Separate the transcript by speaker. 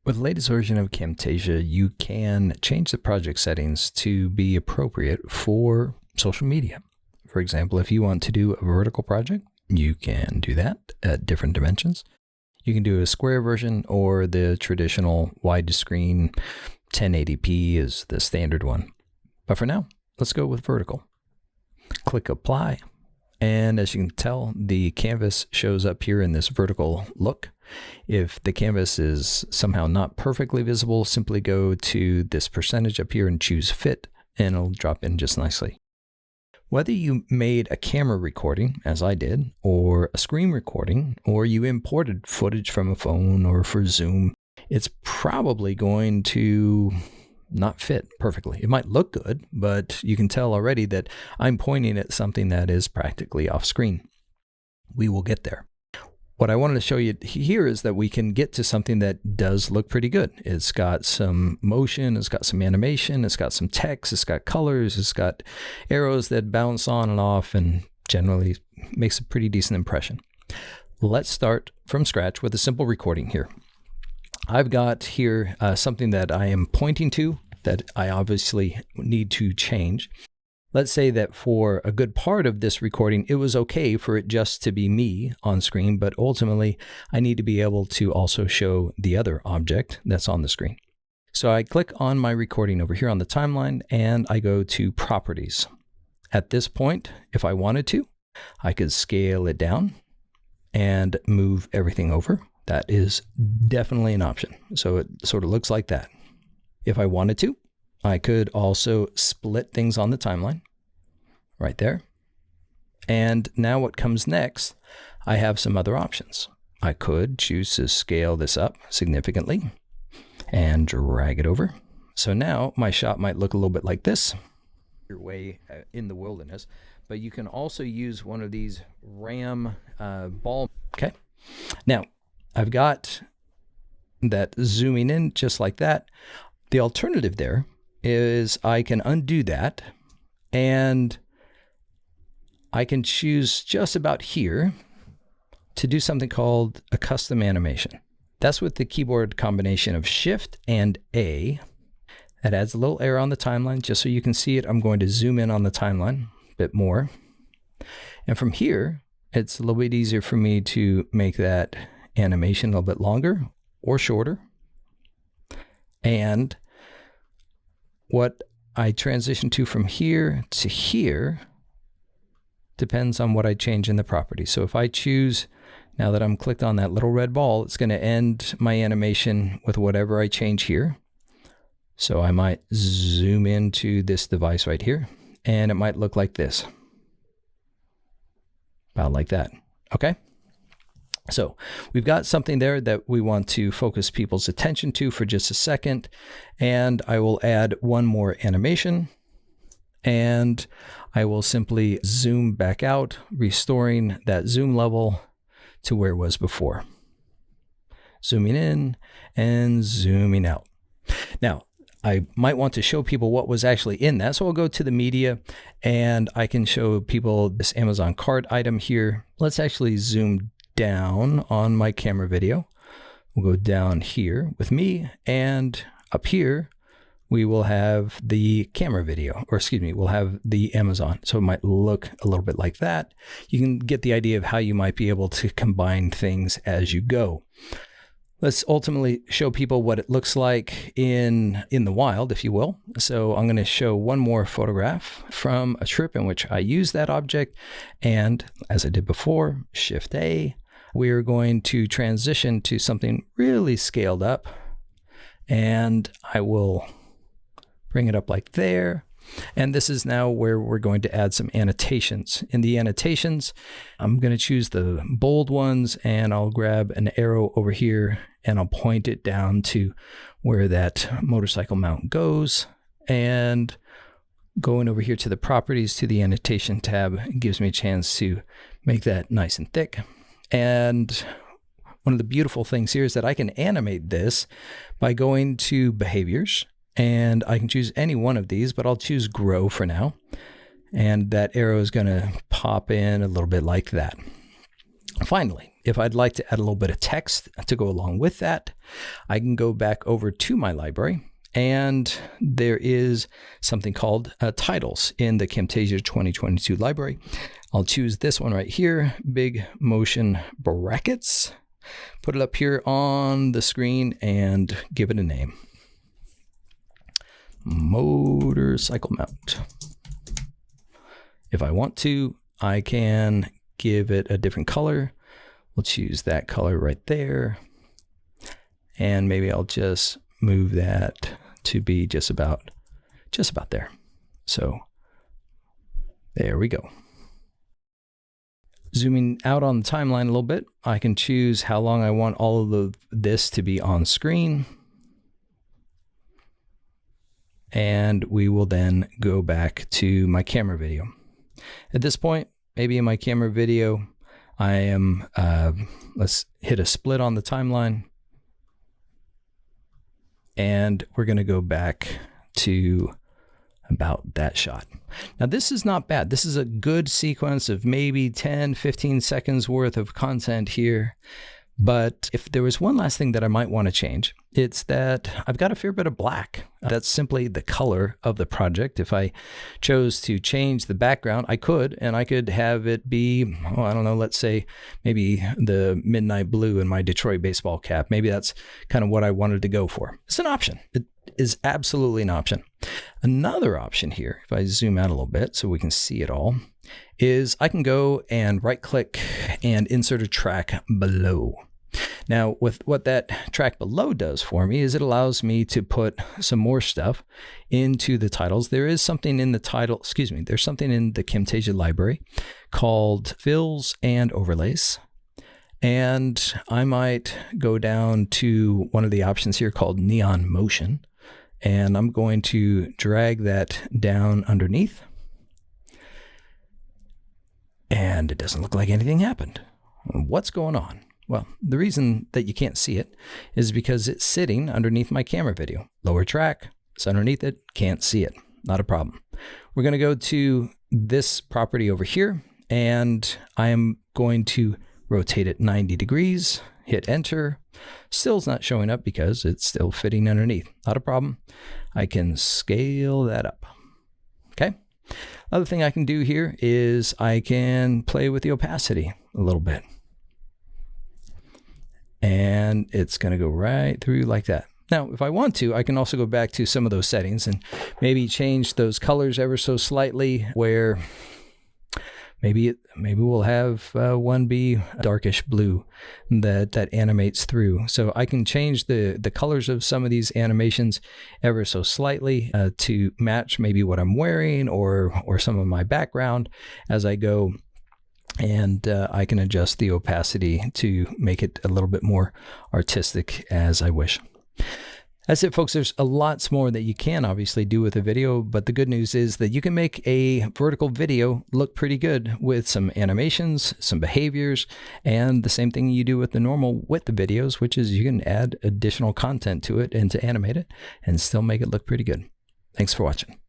Speaker 1: With the latest version of Camtasia, you can change the project settings to be appropriate for social media. For example, if you want to do a vertical project, you can do that at different dimensions. You can do a square version or the traditional widescreen 1080p is the standard one. But for now, let's go with vertical. Click Apply. And as you can tell, the canvas shows up here in this vertical look. If the canvas is somehow not perfectly visible, simply go to this percentage up here and choose Fit, and it'll drop in just nicely. Whether you made a camera recording, as I did, or a screen recording, or you imported footage from a phone or for Zoom, it's probably going to not fit perfectly. It might look good, but you can tell already that I'm pointing at something that is practically off screen. We will get there. What I wanted to show you here is that we can get to something that does look pretty good. It's got some motion, it's got some animation, it's got some text, it's got colors, it's got arrows that bounce on and off, and generally makes a pretty decent impression. Let's start from scratch with a simple recording here. I've got here something that I am pointing to that I obviously need to change. Let's say that for a good part of this recording, it was okay for it just to be me on screen, but ultimately I need to be able to also show the other object that's on the screen. So I click on my recording over here on the timeline and I go to Properties. At this point, if I wanted to, I could scale it down and move everything over. That is definitely an option. So it sort of looks like that. If I wanted to, I could also split things on the timeline right there. And now what comes next, I have some other options. I could choose to scale this up significantly and drag it over. So now my shot might look a little bit like this. You're way in the wilderness, but you can also use one of these RAM ball. Okay. Now I've got that zooming in just like that. The alternative there is I can undo that and I can choose just about here to do something called a custom animation. That's with the keyboard combination of Shift and A. That adds a little arrow on the timeline. Just so you can see it, I'm going to zoom in on the timeline a bit more. And from here, it's a little bit easier for me to make that animation a little bit longer or shorter. And what I transition to from here to here depends on what I change in the property. So if I choose, now that I'm clicked on that little red ball, it's going to end my animation with whatever I change here. So I might zoom into this device right here, and it might look like this. About like that. Okay? So we've got something there that we want to focus people's attention to for just a second. And I will add one more animation. And I will simply zoom back out, restoring that zoom level to where it was before. Zooming in and zooming out. Now, I might want to show people what was actually in that. So I'll go to the media and I can show people this Amazon cart item here. Let's actually zoom down on my camera video. We'll go down here with me, and up here we will have the camera video, or excuse me, we'll have the Amazon. So it might look a little bit like that. You can get the idea of how you might be able to combine things as you go. Let's ultimately show people what it looks like in the wild, if you will. So I'm going to show one more photograph from a trip in which I use that object. And as I did before, Shift A, we're going to transition to something really scaled up. And I will bring it up like there. And this is now where we're going to add some annotations. In the annotations, I'm going to choose the bold ones, and I'll grab an arrow over here and I'll point it down to where that motorcycle mount goes. And going over here to the properties, to the annotation tab, gives me a chance to make that nice and thick. And one of the beautiful things here is that I can animate this by going to behaviors. And I can choose any one of these, but I'll choose grow for now. And that arrow is going to pop in a little bit like that. Finally, if I'd like to add a little bit of text to go along with that, I can go back over to my library, and there is something called titles in the Camtasia 2022 library. I'll choose this one right here, big motion brackets, put it up here on the screen and give it a name. Motorcycle mount. If I want to, I can give it a different color. We'll choose that color right there. And maybe I'll just move that to be just about there. So there we go. Zooming out on the timeline a little bit, I can choose how long I want all of this to be on screen. And we will then go back to my camera video. At this point, maybe in my camera video, I am, let's hit a split on the timeline. And we're going to go back to about that shot. Now, this is not bad. This is a good sequence of maybe 10, 15 seconds worth of content here. But if there was one last thing that I might want to change, it's that I've got a fair bit of black. That's simply the color of the project. If I chose to change the background, I could, and I could have it be, oh, I don't know, let's say maybe the midnight blue in my Detroit baseball cap. Maybe that's kind of what I wanted to go for. It's an option. It is absolutely an option. Another option here, if I zoom out a little bit so we can see it all, is I can go and right click and insert a track below. Now, with what that track below does for me is it allows me to put some more stuff into the titles. There is something in the title, there's something in the Camtasia library called fills and overlays. And I might go down to one of the options here called neon motion. And I'm going to drag that down underneath. And it doesn't look like anything happened. What's going on? Well, the reason that you can't see it is because it's sitting underneath my camera video. Lower track, it's underneath it, can't see it. Not a problem. We're going to go to this property over here, and I am going to rotate it 90 degrees, hit enter. Still it's not showing up because it's still fitting underneath. Not a problem. I can scale that up. Okay. Other thing I can do here is I can play with the opacity a little bit. And it's going to go right through like that. Now, if I want to, I can also go back to some of those settings and maybe change those colors ever so slightly, where maybe we'll have one be darkish blue that animates through. So I can change the colors of some of these animations ever so slightly to match maybe what I'm wearing or some of my background as I go. And I can adjust the opacity to make it a little bit more artistic as I wish. That's it, folks. There's a lots more that you can obviously do with a video, but the good news is that you can make a vertical video look pretty good with some animations, some behaviors, and the same thing you do with the normal with the videos, which is you can add additional content to it and to animate it and still make it look pretty good. Thanks for watching.